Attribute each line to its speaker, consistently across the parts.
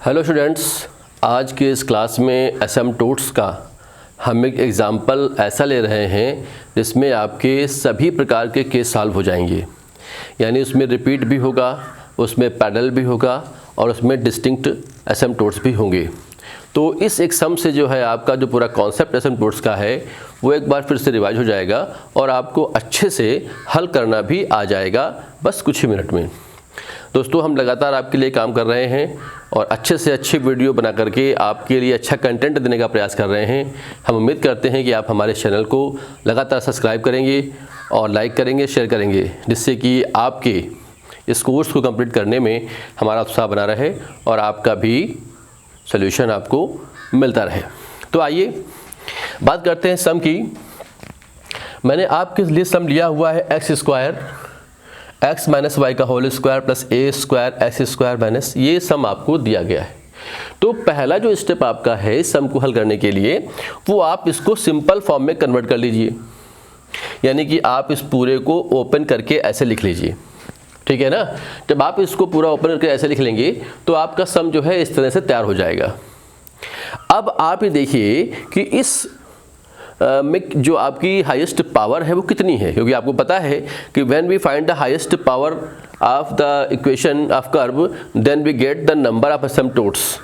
Speaker 1: Hello students, आज के इस क्लास में एसिम्पटोट्स का हम एक एग्ज़ाम्पल ऐसा ले रहे हैं जिसमें आपके सभी प्रकार के केस सॉल्व हो जाएंगे। यानी उसमें रिपीट भी होगा, उसमें पैरेलल भी होगा और उसमें डिस्टिंक्ट एसिम्पटोट्स भी होंगे। तो इस एक सम से जो है आपका जो पूरा कॉन्सेप्ट एसिम्पटोट्स का है वो एक बार फिर से रिवाइज हो जाएगा और आपको अच्छे से हल करना भी आ जाएगा बस कुछ ही मिनट में। दोस्तों, हम लगातार आपके लिए काम कर रहे हैं और अच्छे से अच्छी वीडियो बना करके आपके लिए अच्छा कंटेंट देने का प्रयास कर रहे हैं। हम उम्मीद करते हैं कि आप हमारे चैनल को लगातार सब्सक्राइब करेंगे और लाइक करेंगे, शेयर करेंगे, जिससे कि आपके इस कोर्स को कंप्लीट करने में हमारा उत्साह बना रहे और आपका भी सॉल्यूशन आपको मिलता रहे। तो आइए बात करते हैं सम की। मैंने आपके लिए सम लिया हुआ है x square x minus y का whole square plus a square x square minus, ये सम आपको दिया गया है। तो पहला जो स्टेप आपका है इस सम को हल करने के लिए वो आप इसको सिंपल फॉर्म में कन्वर्ट कर लीजिए। यानी कि आप इस पूरे को ओपन करके ऐसे लिख लीजिए, ठीक है ना। जब आप इसको पूरा ओपन करके ऐसे लिख लेंगे तो आपका सम जो है इस तरह से तैयार हो जाएगा। अब आप ये देखिए कि इस में जो आपकी हाईएस्ट पावर है वो कितनी है, क्योंकि आपको पता है कि when we find the highest power of the equation of curve then we get the number of asymptotes.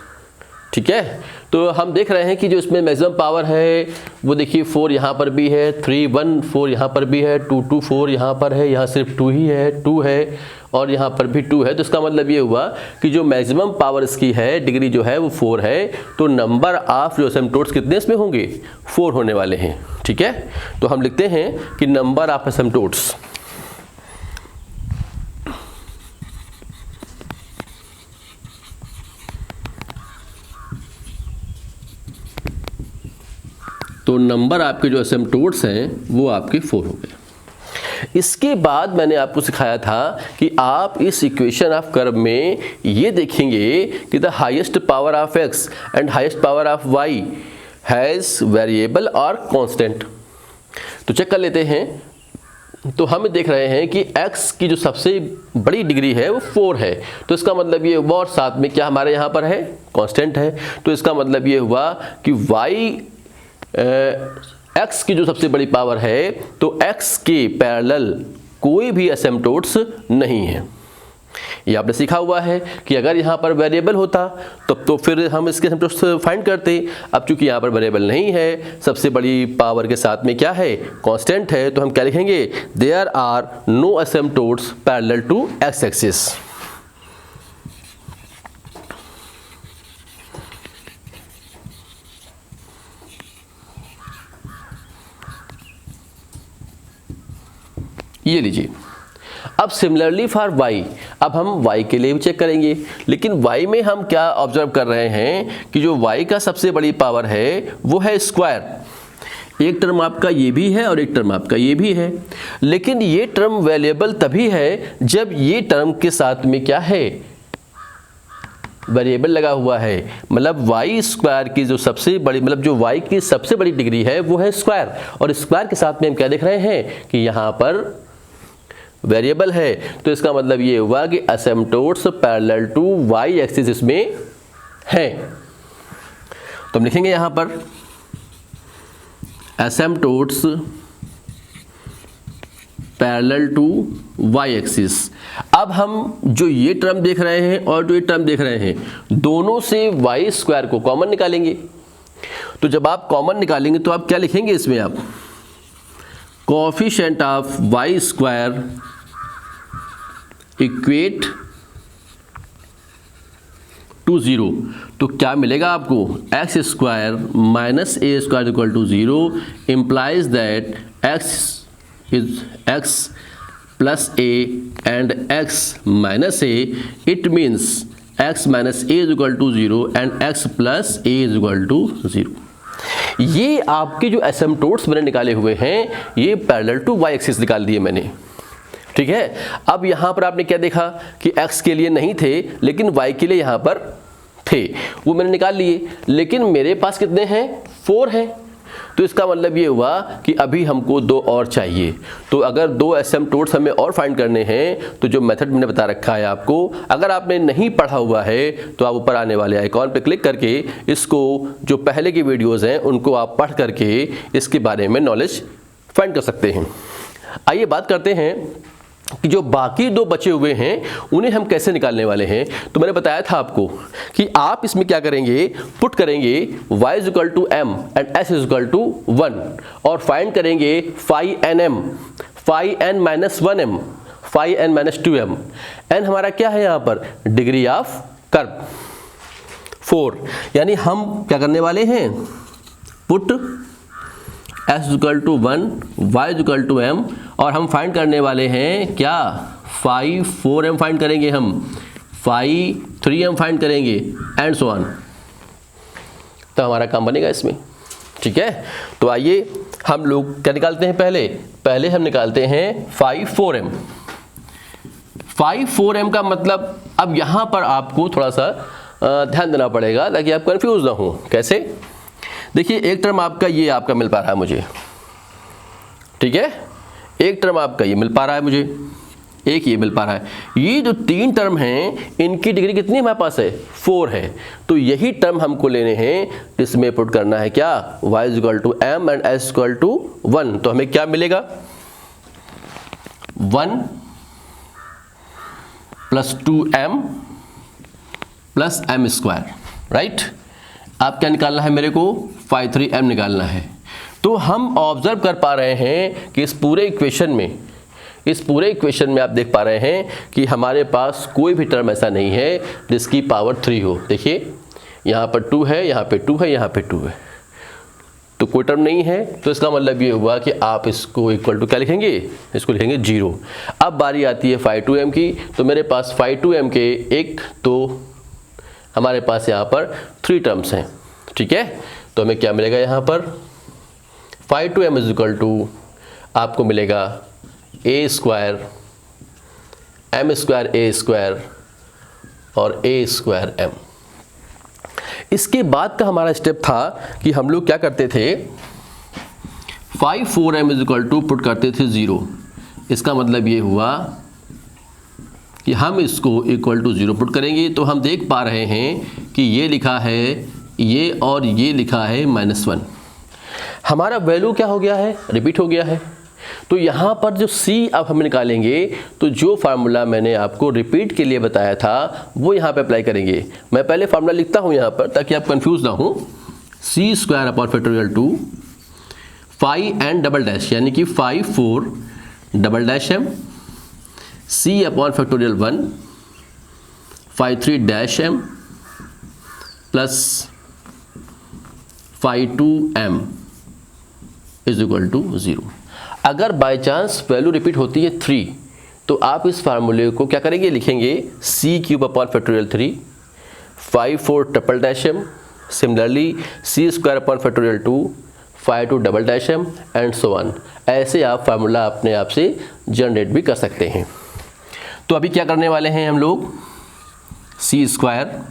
Speaker 1: ठीक है, तो हम देख रहे हैं कि जो इसमें मैक्सिमम पावर है वो देखिए 4 यहाँ पर भी है, 3 1 4 यहाँ पर भी है, 2 2 4 यहाँ पर है, यहाँ सिर्फ 2 ही है, 2 है और यहाँ पर भी 2 है। तो इसका मतलब ये हुआ कि जो मैक्सिमम पावर इसकी है डिग्री जो है वो 4 है। तो नंबर ऑफ जो एसिम्पटोट्स कितने इसमें होंगे, 4 होने वाले हैं। ठीक है, तो हम लिखते हैं कि नंबर ऑफ एसिम्पटोट्स तो नंबर आपके जो एसिम्पटोट्स हैं वो आपके 4 हो गए। इसके बाद मैंने आपको सिखाया था कि आप इस इक्वेशन ऑफ कर्व में ये देखेंगे कि the highest power of x and highest power of y has variable और कांस्टेंट। तो चेक कर लेते हैं। तो हम देख रहे हैं कि x की जो सबसे बड़ी डिग्री है वो 4 है। तो इसका मतलब ये हुआ और साथ में क्या हमारे यहाँ पर है, कांस्टेंट है। तो इसका मतलब ये हुआ कि y x की जो सबसे बड़ी पावर है तो x के पैरेलल कोई भी एसिम्पटोट्स नहीं है। ये आपने सीखा हुआ है कि अगर यहाँ पर वेरिएबल होता तब तो फिर हम इसके एसिम्पटोट्स फाइंड करते। अब चूंकि यहाँ पर वेरिएबल नहीं है, सबसे बड़ी पावर के साथ में क्या है, कांस्टेंट है, तो हम क्या लिखेंगे, there are no asymptotes parallel to x axis. ये लीजिए। अब सिमिलरली फॉर y, अब हम y के लिए भी चेक करेंगे, लेकिन y में हम क्या ऑब्जर्व कर रहे हैं कि जो y का सबसे बड़ी पावर है वो है स्क्वायर। एक टर्म आपका ये भी है और एक टर्म आपका ये भी है, लेकिन ये टर्म वेरिएबल तभी है जब ये टर्म के साथ में क्या है, वेरिएबल लगा हुआ है। मतलब y स्क्वायर की जो सबसे बड़ी, मतलब जो y की सबसे बड़ी डिग्री है वो है स्क्वायर, और स्क्वायर के साथ में हम क्या देख रहे हैं कि यहाँ पर वेरिएबल है। तो इसका मतलब ये हुआ कि एसिम्पटोट्स पैरेलल टू y एक्सिस इसमें है। तो हम लिखेंगे यहाँ पर एसिम्पटोट्स पैरेलल टू y एक्सिस। अब हम जो ये टर्म देख रहे हैं और जो ये टर्म देख रहे हैं दोनों से y स्क्वायर को कॉमन निकालेंगे। तो जब आप कॉमन निकालेंगे तो आप क्या लिखेंगे इसमें, आप coefficient of y square equate to 0। तो क्या मिलेगा आपको, x square minus a square equal to 0 implies that x is x plus a and x minus a। It means x minus a is equal to 0 and x plus a is equal to 0। ये आपके जो एसिम्पटोट्स मैंने निकाले हुए हैं ये parallel to y axis निकाल दिए मैंने। ठीक है, अब यहाँ पर आपने क्या देखा कि x के लिए नहीं थे लेकिन y के लिए यहाँ पर थे, वो मैंने निकाल लिए। लेकिन मेरे पास कितने हैं, 4 हैं। तो इसका मतलब ये हुआ कि अभी हमको 2 और चाहिए। तो अगर 2 एसिम्पटोट्स हमें और फाइंड करने हैं तो जो मेथड मैंने बता रखा है आपको, अगर आपने नहीं पढ़ा हुआ है तो आप ऊपर आने वाले आइकॉन पर क्लिक करके इसको, जो पहले की वीडियोज़ हैं उनको आप पढ़ करके इसके बारे में नॉलेज फाइंड कर सकते हैं। आइए बात करते हैं कि जो बाकी 2 बचे हुए हैं उन्हें हम कैसे निकालने वाले हैं। तो मैंने बताया था आपको कि आप इसमें क्या करेंगे, पुट करेंगे y is equal to m and s is equal to 1 और फाइंड करेंगे phi nm, phi n minus 1m, phi n minus 2m। n हमारा क्या है यहाँ पर, डिग्री ऑफ कर्व 4, यानी हम क्या करने वाले हैं, put s equal to 1, y equal to m और हम फाइंड करने वाले हैं क्या, phi 4m फाइंड करेंगे हम, phi 3m फाइंड करेंगे एंड सो ऑन। तो हमारा काम बनेगा इसमें, ठीक है। तो आइए हम लोग क्या निकालते हैं, पहले हम निकालते हैं phi 4m। phi 4m का मतलब, अब यहाँ पर आपको थोड़ा सा ध्यान देना पड़ेगा ताकि आप कंफ्यूज ना हो। कैसे, देखिए एक टर्म आपका ये आपका मिल पा रहा है मुझे, ठीक है, एक टर्म आपका ये मिल पा रहा है मुझे, एक ये मिल पा रहा है। ये जो 3 टर्म हैं इनकी डिग्री कितनी हमारे पास है, 4 है। तो यही टर्म हमको लेने हैं जिसमें पुट करना है क्या, y is equal to m and s equal to 1। तो हमें क्या मिलेगा, 1 plus 2m plus m square, right. अब क्या निकालना है मेरे को, phi 3m निकालना है। तो हम ऑब्जर्व कर पा रहे हैं कि इस पूरे इक्वेशन में आप देख पा रहे हैं कि हमारे पास कोई भी टर्म ऐसा नहीं है जिसकी पावर 3 हो। देखिए यहाँ पर 2 है, यहाँ पे 2 है, यहाँ पे 2 है, तो कोई टर्म नहीं है। तो इसका मतलब ये हुआ कि आप इसको इक्वल टू क्या लिखेंगे, इसको लिखेंगे 0। अब बारी आती है phi 2m की। तो मेरे पास phi 2m के 1 2 हमारे पास यहाँ पर 3 टर्म्स हैं, ठीक है। तो हमें क्या मिलेगा यहाँ पर, phi 2m is equal to आपको मिलेगा a square m square a square और a स्क्वायर m। इसके बाद का हमारा स्टेप था कि हम लोग क्या करते थे, phi 4m is equal to put करते थे 0। इसका मतलब ये हुआ कि हम इसको इक्वल टू 0 पुट करेंगे। तो हम देख पा रहे हैं कि ये लिखा है ये और ये लिखा है -1। हमारा वैल्यू क्या हो गया है, रिपीट हो गया है। तो यहाँ पर जो c अब हम निकालेंगे तो जो फार्मूला मैंने आपको रिपीट के लिए बताया था वो यहाँ पे अप्लाई करेंगे। मैं पहले फार्मूला लिखता हूँ यहाँ पर ताकि आप कंफ्यूज ना हो। c square upon factorial 2 phi n double dash यानी कि phi 4 double dash m c upon factorial 1 phi 3 dash m plus phi 2m is equal to 0। अगर बाय चांस वैल्यू रिपीट होती है 3 तो आप इस फार्मूले को क्या करेंगे, लिखेंगे c cube upon factorial 3 phi 4 triple dash m, similarly c square upon factorial 2 phi 2 double dash m and so on. ऐसे आप फार्मूला अपने आप से जनरेट भी कर सकते हैं। तो अभी क्या करने वाले हैं हम लोग, c square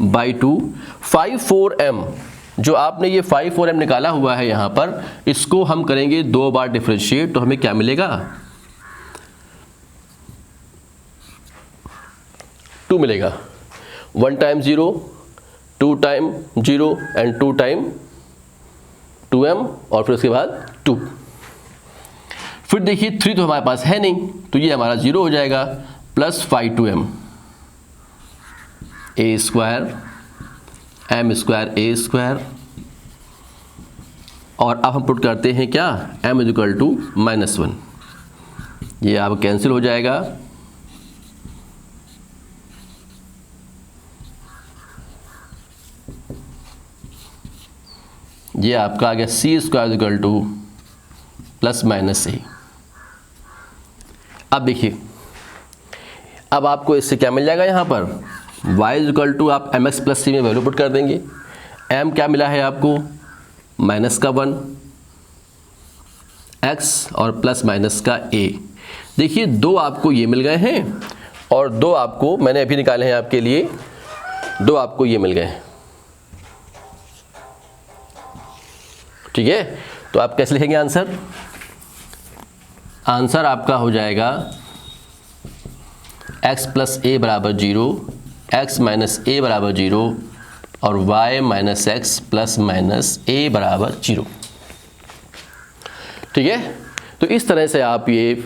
Speaker 1: by 2 phi 4m, जो आपने ये phi 4m निकाला हुआ है यहाँ पर, इसको हम करेंगे 2 बार डिफरेंशिएट। तो हमें क्या मिलेगा, 2 मिलेगा। 1 time 0, 2 time 0 and 2 time 2m और फिर उसके बाद 2। फिर देखिए 3 तो हमारे पास है नहीं तो ये हमारा 0 हो जाएगा, plus phi 2m a square m square a square और अब हम पुट करते हैं क्या, m इज इक्वल टू -1। ये अब कैंसिल हो जाएगा। ये आपका आ गया c square equal two plus minus a। अब देखिए अब आपको इससे क्या मिल जाएगा, यहाँ पर y इक्वल टू आप mx प्लस c में वैल्यू पुट कर देंगे। m क्या मिला है आपको, माइनस का 1 x और प्लस माइनस का a। देखिए 2 आपको ये मिल गए हैं और 2 आपको मैंने अभी निकाले हैं आपके लिए, 2 आपको ये मिल गए हैं। ठीक है, तो आप कैसे लिखेंगे आंसर? आंसर आपका हो जाएगा x प्लस ए बराबर 0, x माइनस ए बराबर 0 और y minus X plus minus A बराबर 0। ठीक है, तो इस तरह से आप ये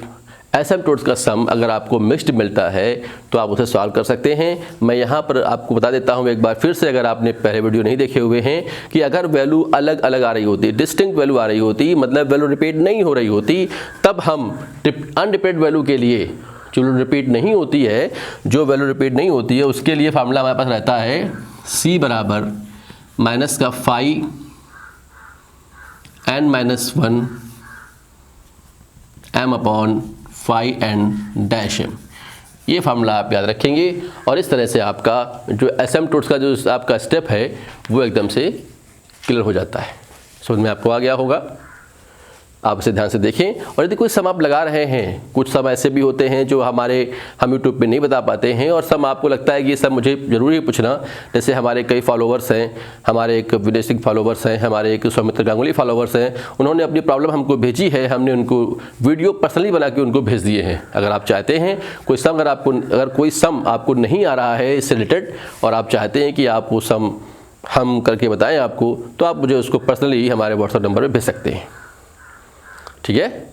Speaker 1: एसिम्पटोट्स का सम अगर आपको मिक्स्ड मिलता है तो आप उसे सॉल्व कर सकते हैं। मैं यहाँ पर आपको बता देता हूँ एक बार फिर से, अगर आपने पहले वीडियो नहीं देखे हुए हैं, कि अगर वैल्यू अलग अलग आ रही होती, डिस्टिंक्ट वैल्यू आ रही होती, मतलब वैल्यू रिपीट नहीं हो रही होती, तब हम अनरिपीटेड वैल्यू के लिए, जो रिपीट नहीं होती है, जो वैल्यू रिपीट नहीं होती है, उसके लिए फार्मूला हमारे पास रहता है c बराबर माइनस का phi n minus 1 m upon phi n dash m। ये फार्मूला आप याद रखेंगे और इस तरह से आपका जो एसिम्पटोट्स का जो आपका स्टेप है वो एकदम से क्लियर हो जाता है। समझ में आपको आ गया होगा। आप इसे ध्यान से देखें। और यदि कोई सम आप लगा रहे हैं, कुछ सम ऐसे भी होते हैं जो हम यूट्यूब पे नहीं बता पाते हैं, और सम आपको लगता है कि ये सब मुझे ज़रूरी पूछना, जैसे हमारे कई फॉलोवर्स हैं, हमारे एक विनय सिंह फॉलोवर्स हैं, हमारे एक सौमित्र गांगुली फॉलोवर्स हैं, उन्होंने अपनी प्रॉब्लम हमको भेजी है, हमने उनको वीडियो पर्सनली बना के उनको भेज दिए हैं। अगर आप चाहते हैं कोई सम, अगर कोई सम आपको नहीं आ रहा है इससे रिलेटेड और आप चाहते हैं कि आप वो सम हम करके बताएं आपको, तो आप मुझे उसको पर्सनली हमारे व्हाट्सएप नंबर पर भेज सकते हैं। ठीक है।